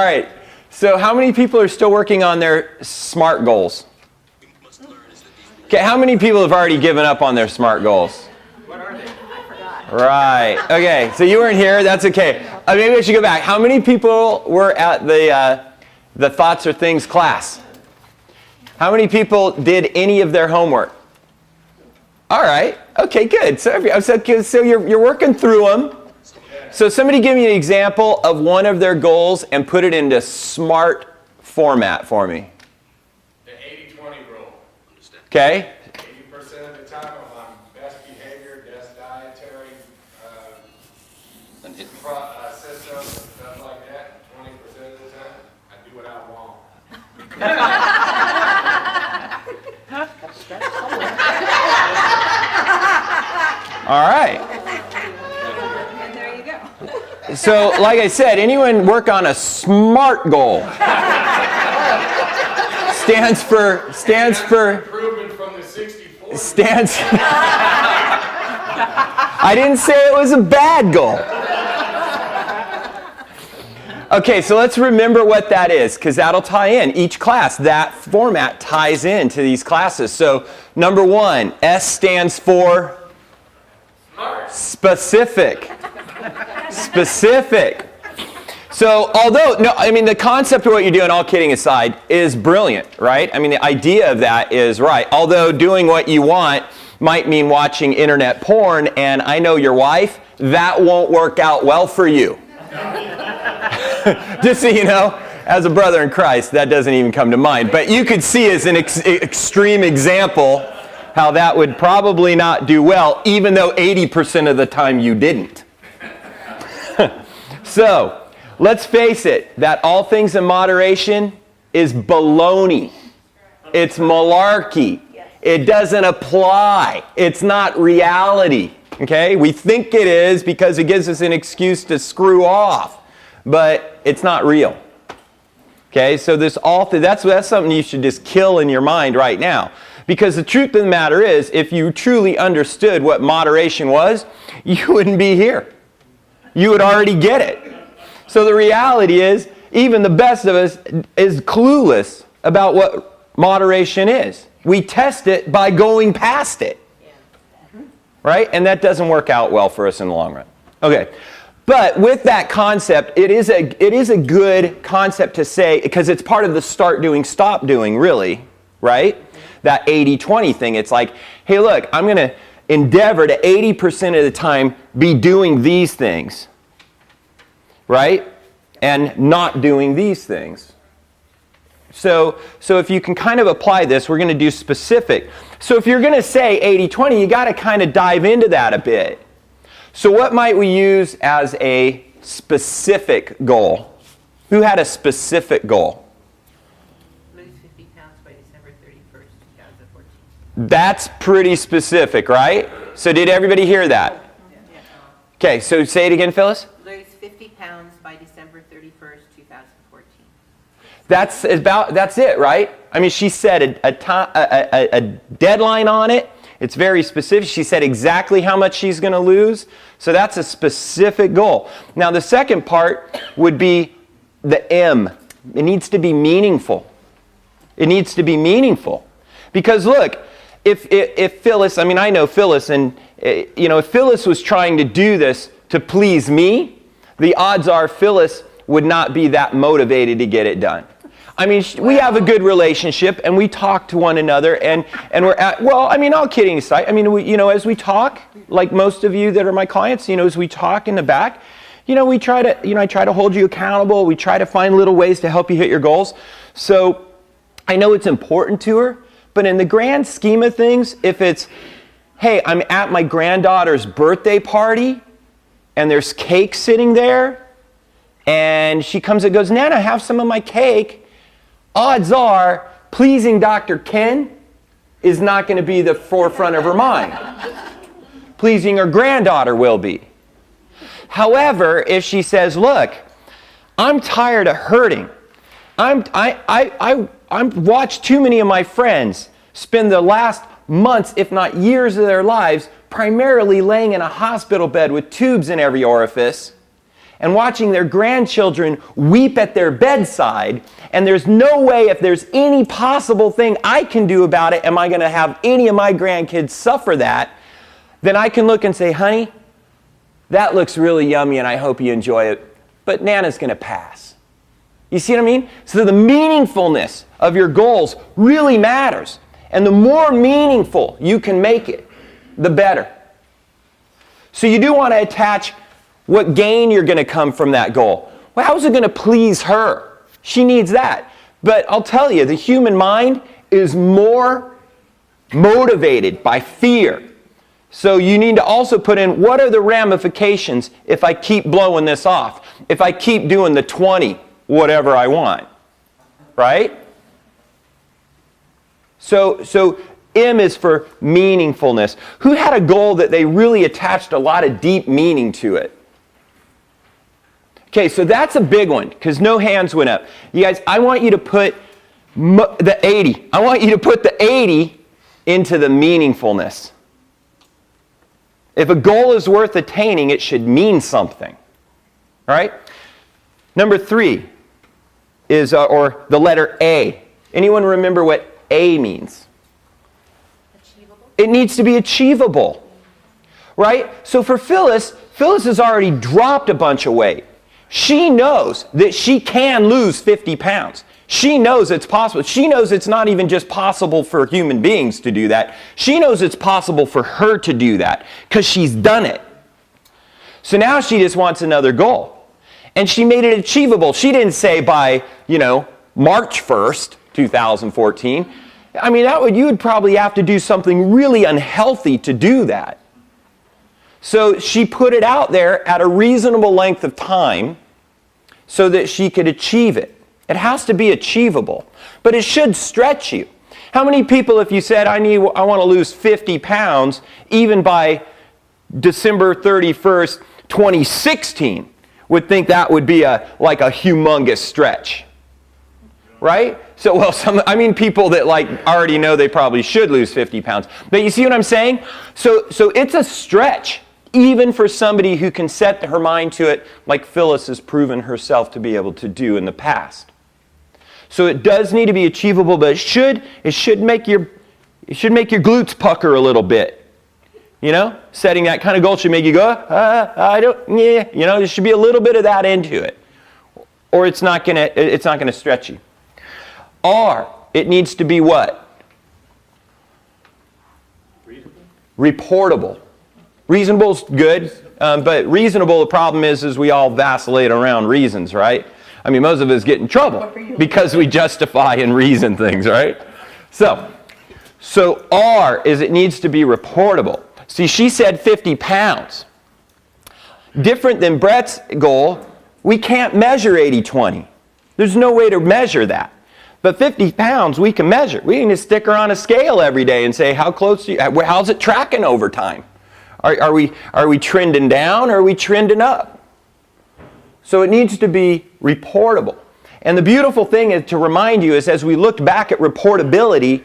All right, so how many people are still working on their SMART goals? Okay, how many people have already given up on their SMART goals? What are they? I forgot. Right, okay, so you weren't here, that's okay. Maybe I should go back. How many people were at the Thoughts or Things class? How many people did any of their homework? All right, okay, good. So you're working through them. So somebody give me an example of one of their goals and put it into SMART format for me. The 80-20 rule. Okay. 80% of the time I'm on best behavior, best dietary system, stuff like that. 20% of the time, I do what I want. All right. And there you go. So, like I said, anyone work on a SMART goal? Stands for Improvement from the 64. stands. I didn't say it was a bad goal. Okay, so let's remember what that is, because that'll tie in. Each class, that format ties into these classes. So, number one, S stands for specific. Specific. So, the concept of what you're doing, all kidding aside, is brilliant, right? I mean, the idea of that is right. Although doing what you want might mean watching internet porn, and I know your wife, that won't work out well for you. Just so you know, as a brother in Christ, that doesn't even come to mind. But you could see as an extreme example how that would probably not do well, even though 80% of the time you didn't. So, let's face it, that all things in moderation is baloney. It's malarkey. It doesn't apply. It's not reality. Okay? We think it is because it gives us an excuse to screw off. But it's not real. Okay, so that's something you should just kill in your mind right now. Because the truth of the matter is, if you truly understood what moderation was, you wouldn't be here. You would already get it. So the reality is, even the best of us is clueless about what moderation is. We test it by going past it. Right? And that doesn't work out well for us in the long run. Okay. But with that concept, it is a good concept to say, because it's part of the start doing, stop doing, really, right? That 80-20 thing. It's like, hey, look, I'm going to endeavor to 80% of the time be doing these things, right? And not doing these things. So if you can kind of apply this, we're going to do specific. So if you're going to say 80-20, you got to kind of dive into that a bit. So what might we use as a specific goal? Who had a specific goal? Lose 50 pounds by December 31st, 2014. That's pretty specific, right? So did everybody hear that? Okay, so say it again, Phyllis. Lose 50 pounds by December 31st, 2014. That's it, right? I mean, she said a deadline on it. It's very specific. She said exactly how much she's going to lose. So that's a specific goal. Now the second part would be the M. It needs to be meaningful. It needs to be meaningful. Because look, if Phyllis, I mean, I know Phyllis, and if Phyllis was trying to do this to please me, the odds are Phyllis would not be that motivated to get it done. I mean, we have a good relationship, and we talk to one another, and we're all kidding aside. I mean, as we talk, like most of you that are my clients, as we talk in the back, we try to, I try to hold you accountable. We try to find little ways to help you hit your goals. So I know it's important to her, but in the grand scheme of things, if it's, hey, I'm at my granddaughter's birthday party, and there's cake sitting there, and she comes and goes, Nana, have some of my cake. Odds are, pleasing Dr. Ken is not going to be the forefront of her mind. Pleasing her granddaughter will be. However, if she says, look, I'm tired of hurting. I've watched too many of my friends spend the last months, if not years of their lives, primarily laying in a hospital bed with tubes in every orifice. and watching their grandchildren weep at their bedside, and there's no way, if there's any possible thing I can do about it, am I going to have any of my grandkids suffer that, then I can look and say, honey, that looks really yummy and I hope you enjoy it, but Nana's going to pass. You see what I mean? So the meaningfulness of your goals really matters. And the more meaningful you can make it, the better. So you do want to attach what gain you're going to come from that goal. Well, how is it going to please her? She needs that. But I'll tell you, the human mind is more motivated by fear. So you need to also put in, what are the ramifications if I keep blowing this off? If I keep doing the 20, whatever I want. Right? So M is for meaningfulness. Who had a goal that they really attached a lot of deep meaning to it? Okay, so that's a big one, because no hands went up. You guys, I want you to put the 80. I want you to put the 80 into the meaningfulness. If a goal is worth attaining, it should mean something. All right? Number 3 is, or the letter A. Anyone remember what A means? Achievable. It needs to be achievable. Right? So for Phyllis has already dropped a bunch of weight. She knows that she can lose 50 pounds. She knows it's possible. She knows it's not even just possible for human beings to do that. She knows it's possible for her to do that because she's done it. So now she just wants another goal. And she made it achievable. She didn't say by, March 1st, 2014. I mean, you would probably have to do something really unhealthy to do that. So she put it out there at a reasonable length of time so that she could achieve it. It has to be achievable, but it should stretch you. How many people, if you said, I want to lose 50 pounds, even by December 31st, 2016, would think that would be like a humongous stretch? Right? So, people that already know they probably should lose 50 pounds. But you see what I'm saying? So it's a stretch, even for somebody who can set her mind to it, like Phyllis has proven herself to be able to do in the past. So it does need to be achievable, but it should make your glutes pucker a little bit. Setting that kind of goal should make you go, there should be a little bit of that into it. Or it's not gonna stretch you. R, it needs to be what? Reportable. Reasonable's good, but reasonable, the problem is we all vacillate around reasons, right? Most of us get in trouble because we justify and reason things, right? So R is it needs to be reportable. See, she said 50 pounds. Different than Brett's goal, we can't measure 80-20. There's no way to measure that. But 50 pounds we can measure. We can just stick her on a scale every day and say, how's it tracking over time? Are we trending down or are we trending up? So it needs to be reportable. And the beautiful thing is to remind you is as we looked back at reportability,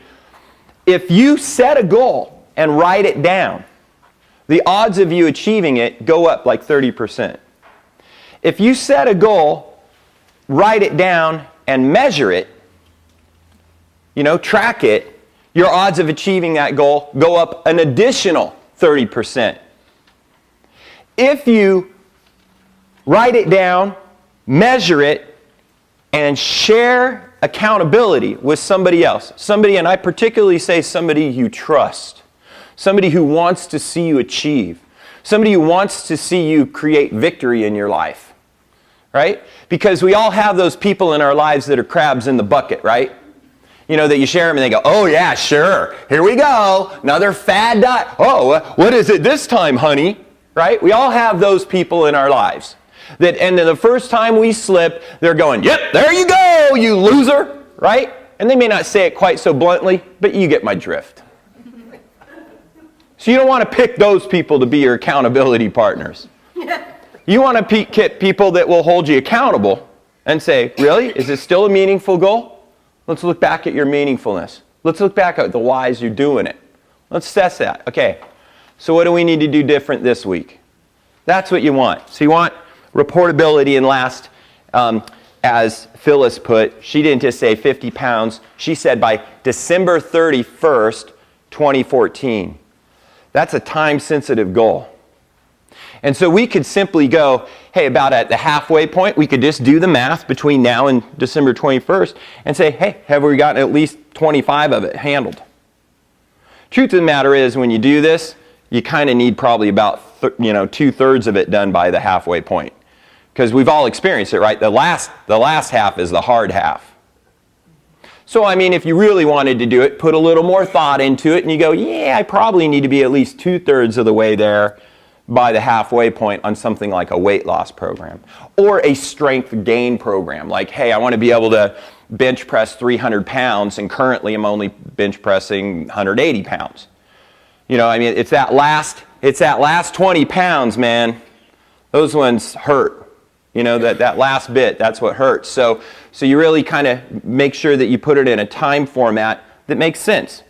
if you set a goal and write it down, the odds of you achieving it go up like 30%. If you set a goal, write it down, and measure it, track it, your odds of achieving that goal go up an additional 30%. If you write it down, measure it, and share accountability with somebody else. Somebody, and I particularly say somebody you trust. Somebody who wants to see you achieve. Somebody who wants to see you create victory in your life. Right? Because we all have those people in our lives that are crabs in the bucket, right? That you share them and they go, oh yeah, sure. Here we go. Another fad diet. Oh, what is it this time, honey? Right? We all have those people in our lives. And the first time we slip, they're going, yep, there you go, you loser. Right? And they may not say it quite so bluntly, but you get my drift. So you don't want to pick those people to be your accountability partners. You want to pick people that will hold you accountable and say, really? Is this still a meaningful goal? Let's look back at your meaningfulness. Let's look back at the whys you're doing it. Let's assess that. Okay, so what do we need to do different this week? That's what you want. So you want reportability and last, as Phyllis put, she didn't just say 50 pounds. She said by December 31st, 2014. That's a time-sensitive goal. And so we could simply go, hey, about at the halfway point, we could just do the math between now and December 21st and say, hey, have we gotten at least 25 of it handled? Truth of the matter is, when you do this, you kind of need probably about 2/3 of it done by the halfway point. Because we've all experienced it, right? The last half is the hard half. So, I mean, if you really wanted to do it, put a little more thought into it, and you go, yeah, I probably need to be at least 2/3 of the way there by the halfway point on something like a weight loss program. Or a strength gain program. Like, hey, I want to be able to bench press 300 pounds, and currently I'm only bench pressing 180 pounds. You know, I mean, it's that last 20 pounds, man. Those ones hurt. You know, that last bit, that's what hurts. So you really kind of make sure that you put it in a time format that makes sense.